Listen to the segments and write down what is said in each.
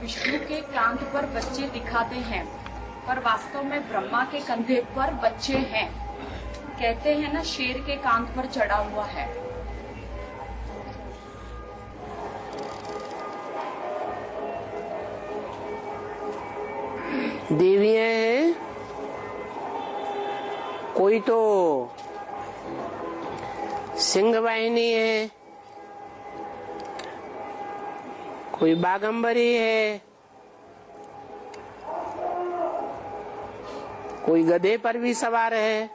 विष्णु के कांध पर बच्चे दिखाते हैं, पर वास्तव में ब्रह्मा के कंधे पर बच्चे हैं। कहते हैं ना, शेर के कांध पर चढ़ा हुआ है। देवियां हैं, कोई तो सिंह वाहिनी है, कोई बागंबरी है, कोई गधे पर भी सवार है।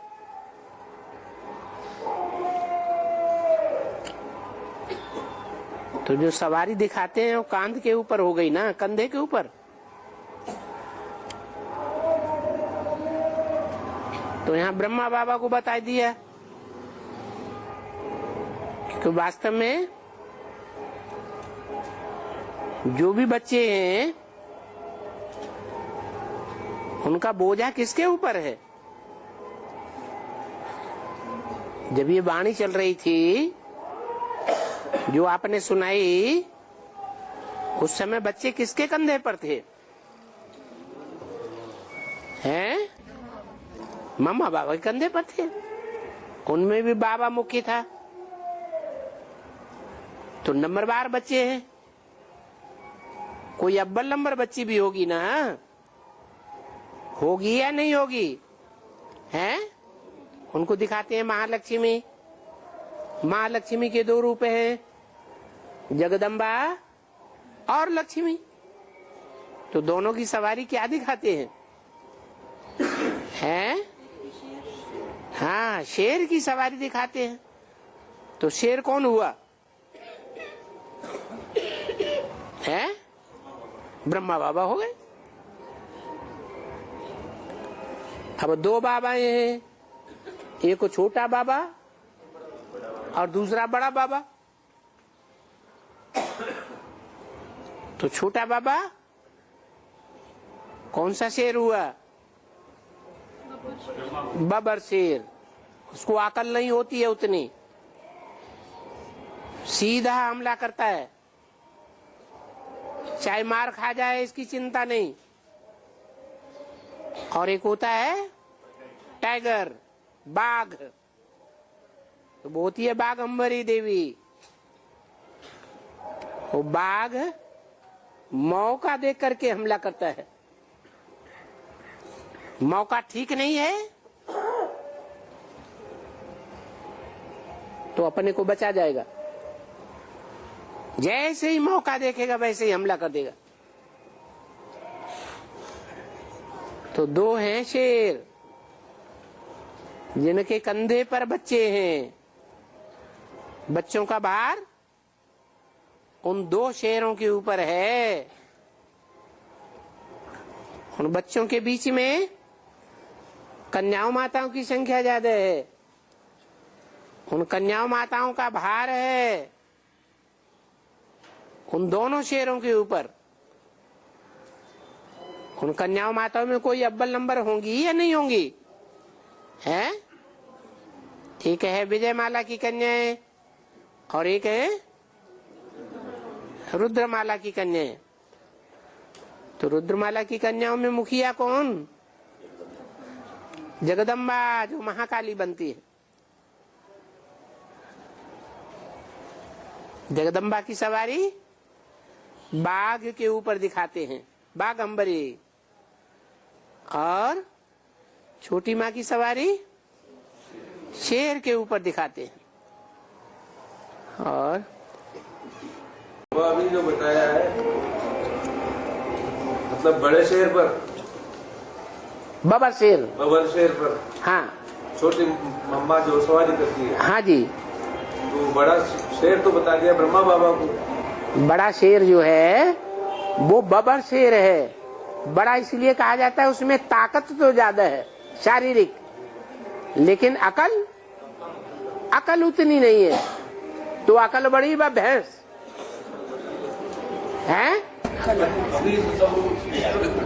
तो जो सवारी दिखाते हैं वो कांध के ऊपर हो गई ना, कंधे के ऊपर। तो यहाँ ब्रह्मा बाबा को बता दिया कि वास्तव में जो भी बच्चे हैं उनका बोझा किसके ऊपर है। जब ये वाणी चल रही थी जो आपने सुनाई, उस समय बच्चे किसके कंधे पर थे? हैं? मम्मा बाबा के कंधे पर थे। उनमें भी बाबा मुख्य था। तो नंबरवार बच्चे हैं, कोई अव्वल नंबर बच्ची भी होगी ना, होगी या नहीं होगी? हैं? उनको दिखाते हैं महालक्ष्मी। महालक्ष्मी के दो रूप हैं, जगदम्बा और लक्ष्मी। तो दोनों की सवारी क्या दिखाते हैं? हैं? हाँ, शेर की सवारी दिखाते हैं। तो शेर कौन हुआ? है? ब्रह्मा बाबा हो गए। अब दो बाबाएं हैं, एक छोटा बाबा और दूसरा बड़ा बाबा। तो छोटा बाबा कौन सा शेर हुआ? बबर शेर। उसको अकल नहीं होती है उतनी, सीधा हमला करता है, चाहे मार खा जाए इसकी चिंता नहीं। और एक होता है टाइगर, बाघ। तो वो होती है बाघंबरी देवी। वो बाघ मौका देख करके हमला करता है। मौका ठीक नहीं है तो अपने को बचा जाएगा, जैसे ही मौका देखेगा वैसे ही हमला कर देगा। तो दो हैं शेर जिनके कंधे पर बच्चे हैं। बच्चों का भार उन दो शेरों के ऊपर है। उन बच्चों के बीच में कन्याओं माताओं की संख्या ज्यादा है। उन कन्याओं माताओं का भार है उन दोनों शेरों के ऊपर। उन कन्याओं माताओं में कोई अव्वल नंबर होंगी या नहीं होंगी? है? एक है विजयमाला की कन्याएं और एक है रुद्रमाला की कन्याएं। तो रुद्रमाला की कन्याओं में मुखिया कौन? जगदम्बा, जो महाकाली बनती है। जगदम्बा की सवारी बाघ के ऊपर दिखाते हैं, बाघंबरी। और छोटी माँ की सवारी शेर के ऊपर दिखाते हैं। और वो अभी जो बताया है, मतलब बड़े शेर पर, बबर शेर, बबर शेर पर, हाँ, छोटी मम्मा जो सवारी करती है। हाँ जी। तो बड़ा शेर तो बता दिया ब्रह्मा बाबा को। बड़ा शेर जो है वो बबर शेर है। बड़ा इसलिए कहा जाता है, उसमें ताकत तो ज्यादा है शारीरिक, लेकिन अकल उतनी नहीं है। तो अकल बड़ी व भैंस है।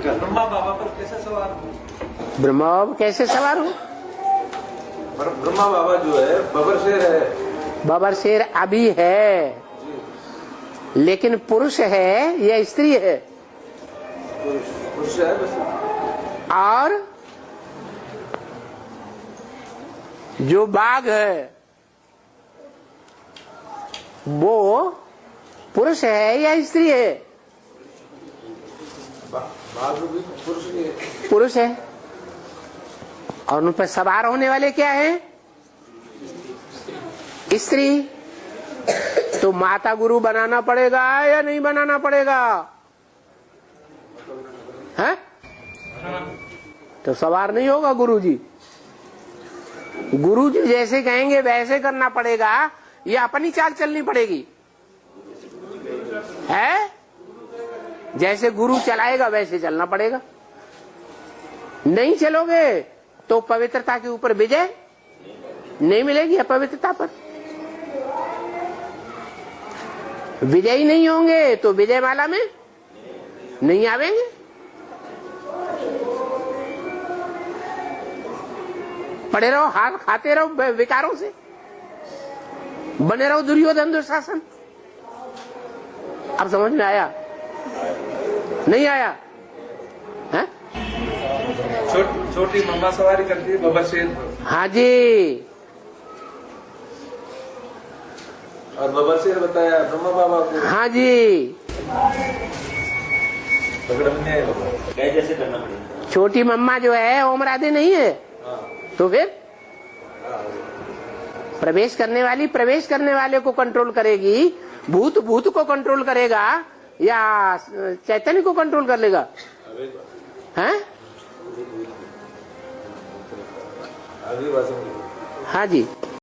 ब्रह्मा बाबा पर कैसे सवार हो? ब्रह्मा बाबा कैसे सवार हो? ब्रह्मा बाबा जो है बबर शेर है। बबर शेर अभी है, लेकिन पुरुष है या स्त्री है? पुरुष है बस। और जो बाघ है वो पुरुष है या स्त्री है? बाघ भी पुरुष ही है। पुरुष है। और उन पर सवार होने वाले क्या हैं? स्त्री। तो माता गुरु बनाना पड़ेगा या नहीं बनाना पड़ेगा? है? तो सवार नहीं होगा गुरु जी। गुरु जी जैसे कहेंगे वैसे करना पड़ेगा या अपनी चाल चलनी पड़ेगी? है? जैसे गुरु चलाएगा वैसे चलना पड़ेगा। नहीं चलोगे तो पवित्रता के ऊपर विजय नहीं मिलेगी। अपवित्रता पर विजयी नहीं होंगे तो विजय माला में नहीं आवेंगे। पड़े रहो, हाथ खाते रहो विकारों से, बने रहो दुर्योधन दुशासन। अब समझ में आया? नहीं आया? है? छोटी मम्मा सवारी करती है बाबा शेर। हाँ जी। और बाबा शेर बताया ब्रह्मा बाबा को। हाँ जी। कैसे करना पड़ेगा? छोटी मम्मा जो है ओम राधे नहीं है। तो फिर प्रवेश करने वाले को कंट्रोल करेगी। भूत को कंट्रोल करेगा या चैतन्य को कंट्रोल कर लेगा? हैं? हाँ जी।